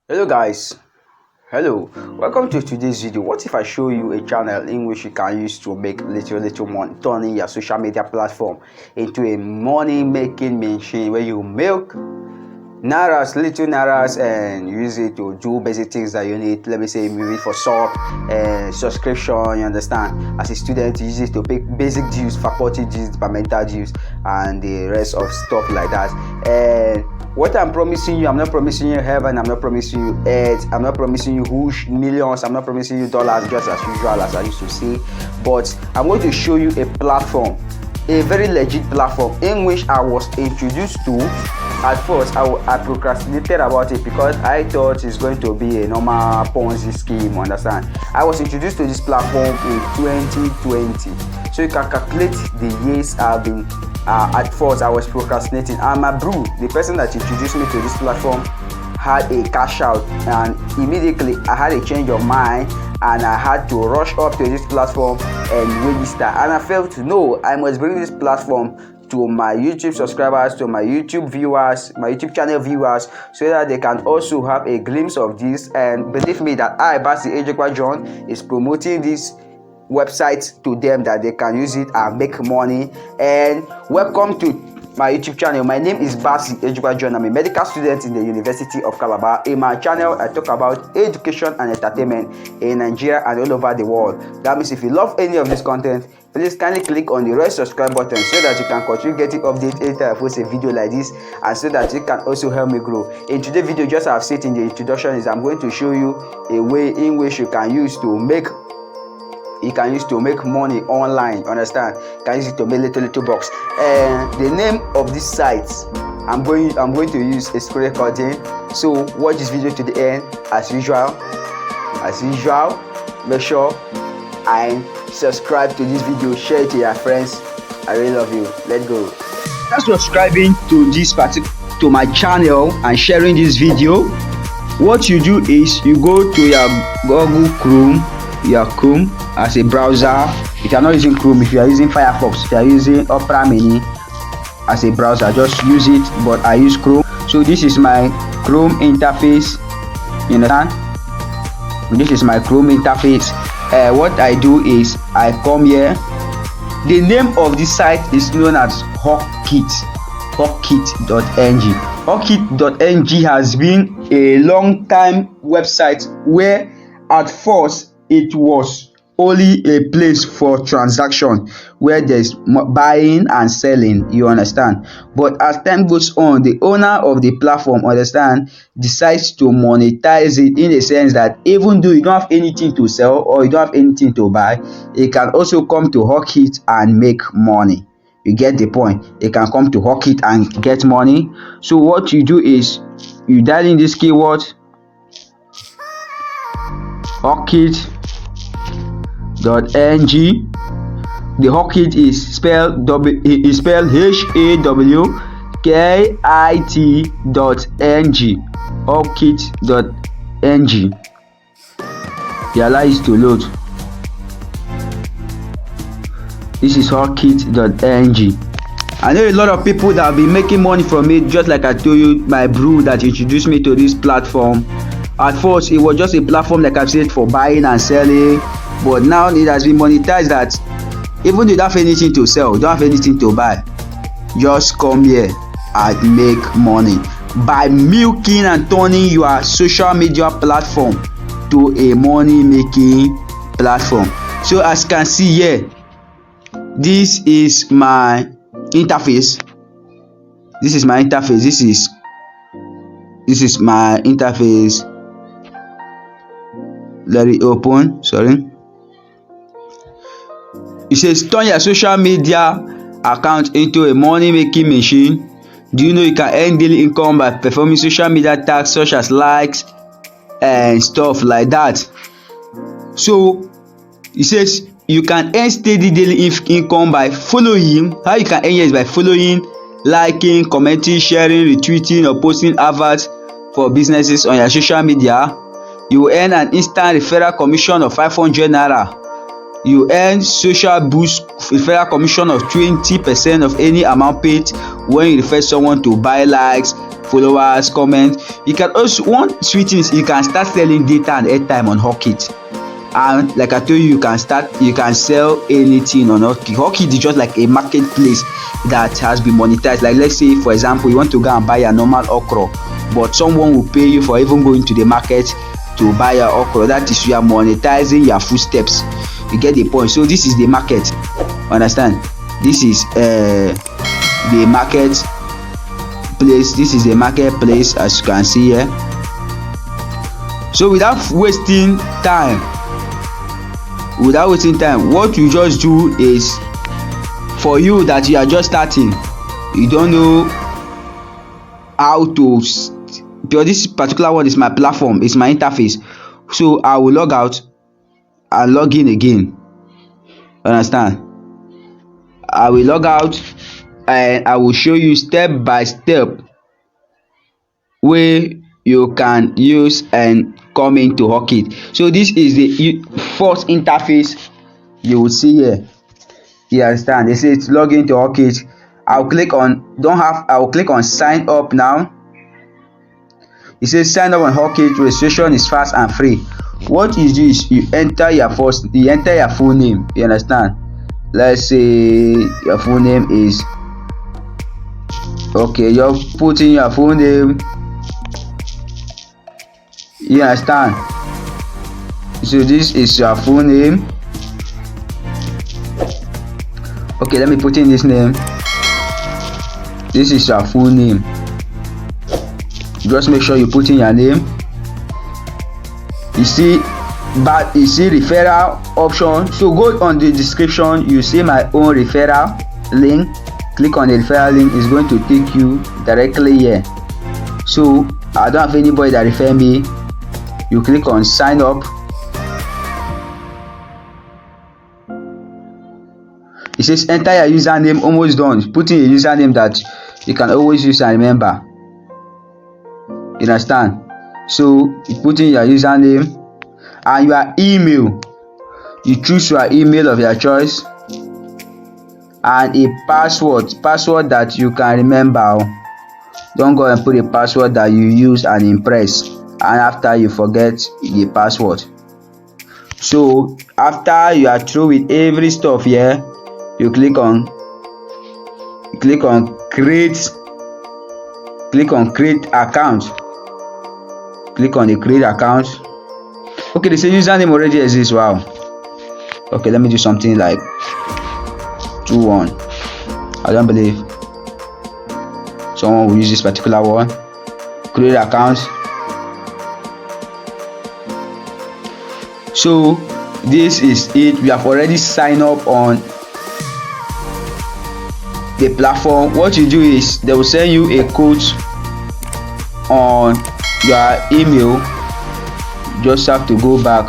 Hello guys, hello, welcome to today's video. What if I show you a channel in which you can use to make little money, turning your social media platform into a money making machine where you milk little naras, and use it to do basic things that you need. Let me say maybe for subscription, you understand. As a student, you use it to pay basic dues, faculty dues, departmental dues, and the rest of stuff like that. And what I'm promising you, I'm not promising you heaven, I'm not promising you earth, I'm not promising you huge millions, I'm not promising you dollars, just as usual as I used to say. But I'm going to show you a platform, a very legit platform in which I was introduced to. At first, I procrastinated about it because I thought it's going to be a normal Ponzi scheme, understand. I was introduced to this platform in 2020, so you can calculate the years I've been. At first, I was procrastinating, and my bro, the person that introduced me to this platform, had a cash out, and immediately I had a change of mind, and I had to rush up to this platform and register. And I felt, no, I must bring this platform to my YouTube subscribers, to my YouTube viewers, my YouTube channel viewers, so that they can also have a glimpse of this. And believe me that Hawkit.ng is promoting this website to them, that they can use it and make money. And welcome to my YouTube channel. My name is Hawkit.ng. I'm a medical student in the University of Calabar. In my channel, I talk about education and entertainment in Nigeria and all over the world. That means if you love any of this content, please kindly click on the red subscribe button so that you can continue getting updates anytime I post a video like this, and so that you can also help me grow. In today's video, just as I've said in the introduction, is I'm going to show you a way in which you can use to make money online, understand. You can use it to make little bucks. And the name of this site, I'm going to use a screen recording. So watch this video to the end. As usual, make sure and subscribe to this video, share it to your friends. I really love you. Let's go. After subscribing to my channel and sharing this video, what you do is you go to your Google Chrome, as a browser. If you are not using Chrome, if you are using Firefox, if you are using Opera Mini as a browser, just use it. But I use Chrome, so this is my Chrome interface. You understand? This is my Chrome interface. What I do is I come here. The name of this site is known as Hawkit. Hawkit.ng. Hawkit.ng has been a long time website where at first it was only a place for transaction where there's buying and selling, you understand. But as time goes on, the owner of the platform, understand, decides to monetize it, in the sense that even though you don't have anything to sell or you don't have anything to buy, it can also come to Hawkit and make money. You get the point? They can come to Hawkit and get money. So what you do is you dial in this keyword Hawkit.ng. The Hawkit is spelled Hawkit.ng. Hawkit.ng. The allow is to load. This is Hawkit.ng. I know a lot of people that have been making money from it, just like I told you, my bro that introduced me to this platform. At first, it was just a platform, like I've said, for buying and selling. But now it has been monetized that even though you don't have anything to sell, you don't have anything to buy, just come here and make money by milking and turning your social media platform to a money making platform. So as you can see here, this is my interface. This is my interface. Let it open. Sorry. It says turn your social media account into a money making machine. Do you know you can earn daily income by performing social media tasks such as likes and stuff like that? So it says you can earn steady daily income by following. How you can earn here is by following, liking, commenting, sharing, retweeting, or posting adverts for businesses on your social media. You will earn an instant referral commission of 500 naira. You earn social boost referral commission of 20% of any amount paid when you refer someone to buy likes, followers, comments. You can also, one sweet things, you can start selling data and airtime on Hawkit. And like I told you, you can sell anything on Hawkit. Hawkit is just like a marketplace that has been monetized. Like let's say for example you want to go and buy a normal okra, but someone will pay you for even going to the market to buy your okra. That is, you are monetizing your footsteps. You get the point. So this is the market, understand? This is the market place. This is the marketplace, as you can see here. So without wasting time, what you just do is, for you that you are just starting, you don't know how to, because this particular one is my platform, it's my interface. So I will log out and log in again, understand? I will log out and I will show you step by step way you can use and come into Hawkit. So this is the first interface you will see here. You understand? They say it's log into Hawkit. I'll click on I will click on sign up now. It says sign up on Hawkit. Registration is fast and free. What is this? You enter your full name. You understand? Let's say your full name is, okay, you're putting your full name. You understand? So this is your full name. Okay, let me put in this name. This is your full name. Just make sure you put in your name. You see referral option. So go on the description, you see my own referral link. Click on the referral link, it's going to take you directly here. So I don't have anybody that refer me. You click on sign up. It says enter your username. Almost done. Put in a username that you can always use and remember. You understand? So you put in your username and your email. You choose your email of your choice and a password that you can remember. Don't go and put a password that you use and impress, and after you forget the password. So after you are through with every stuff here, you click on create account. Click on the create account. Okay, they say username already exists. Wow. Okay, let me do something like 21. I don't believe someone will use this particular one. Create account. So this is it. We have already signed up on the platform. What you do is they will send you a code on your email. You just have to go back.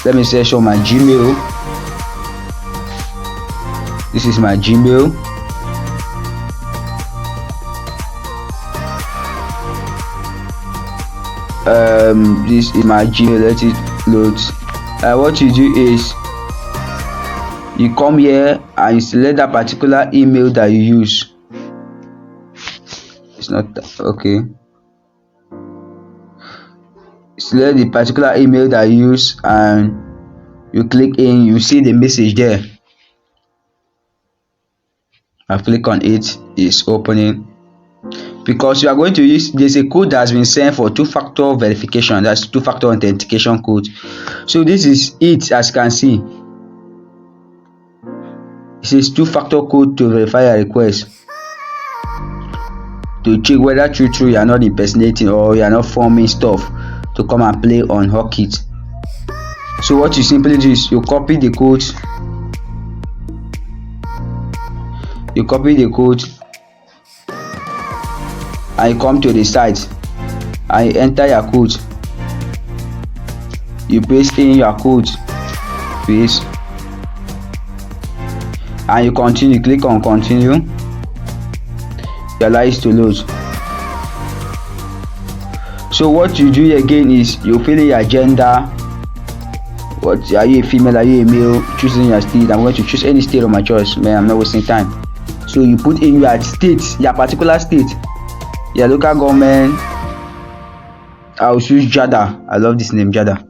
Let me search on my Gmail. This is my Gmail. This is my Gmail. Let it load. What you do is you come here and you select that particular email that you use. It's not okay. Select the particular email that you use and you click in. You see the message there. I click on it. It's opening. Because you are going to use, there's a code that has been sent for two-factor verification. That's two-factor authentication code. So this is it, as you can see. It says two-factor code to verify a request, to check whether true you are not impersonating or you are not forming stuff to come and play on Hawkit. So what you simply do is you copy the code. And you come to the site and you enter your code. You paste in your code, paste, and you continue. Click on continue. You allow it to load. So what you do again is you fill in your gender. What are you, a female, are you a male? Choosing your state. I'm going to choose any state of my choice. Man, I'm not wasting time. So you put in your state, your particular state, your local government. I'll choose Jada. I love this name, Jada.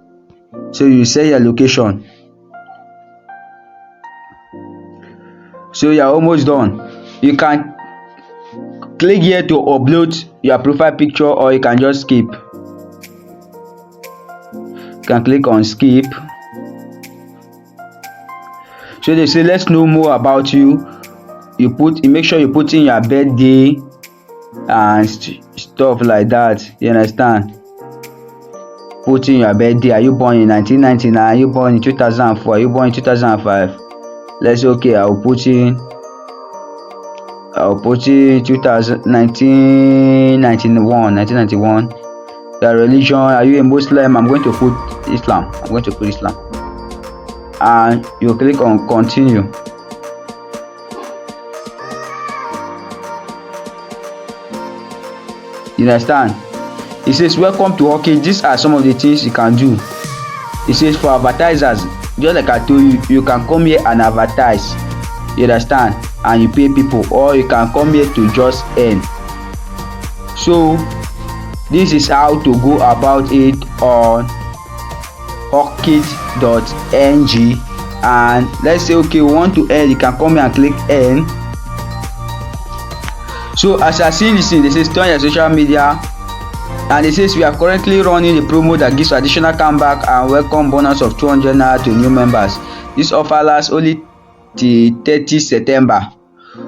So you say your location. So you're almost done. You can click here to upload your profile picture, or you can just skip. You can click on skip. So they say let's know more about you. You make sure you put in your birthday and stuff like that. You understand? Put in your birthday. Are you born in 1999? Are you born in 2004? Are you born in 2005? Let's say okay. I'll put in 1991. Your religion, are you a Muslim? I'm going to put Islam. And you click on continue. You understand? It says welcome to Hawkit. These are some of the things you can do. It says for advertisers, just like I told you, you can come here and advertise. You understand? And you pay people, or you can come here to just earn. So this is how to go about it on Hawkit.ng. And let's say okay, we want to earn. You can come here and click earn. So as I see this thing, they say turn your social media, and it says we are currently running a promo that gives additional comeback and welcome bonus of 200 naira to new members. This offer lasts only till 30 September.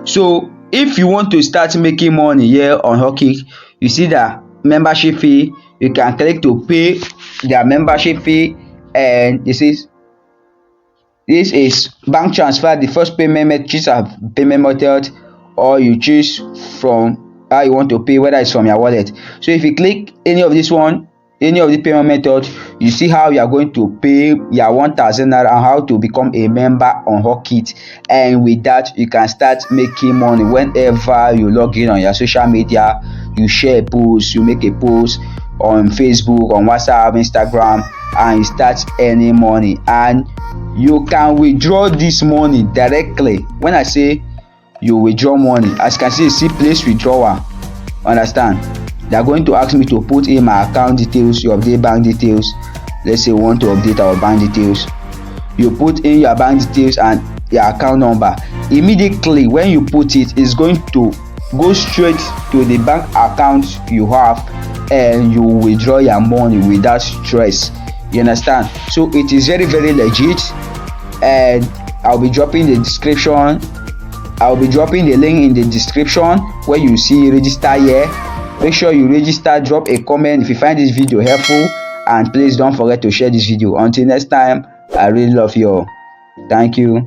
So if you want to start making money here on Hawkit, you see that membership fee. You can click to pay their membership fee, and this is bank transfer. The first payment, choose a payment method, or you choose from how you want to pay, whether it's from your wallet. So if you click any of this one, any of the payment method, you see how you are going to pay your 1,000 naira and how to become a member on Hawkit. And with that, you can start making money whenever you log in on your social media. You share a post, you make a post on Facebook, on WhatsApp, Instagram, and you start earning money. And you can withdraw this money directly. When I say you withdraw money, as you can see place withdrawal. Understand? They are going to ask me to put in my account details. You update bank details. Let's say we want to update our bank details. You put in your bank details and your account number. Immediately when you put it, it's going to go straight to the bank account you have, and you withdraw your money without stress. You understand? So it is very, very legit, and I'll be dropping the description. I'll be dropping the link in the description where you see register here. Make sure you register, drop a comment if you find this video helpful, and please don't forget to share this video. Until next time, I really love you all. Thank you.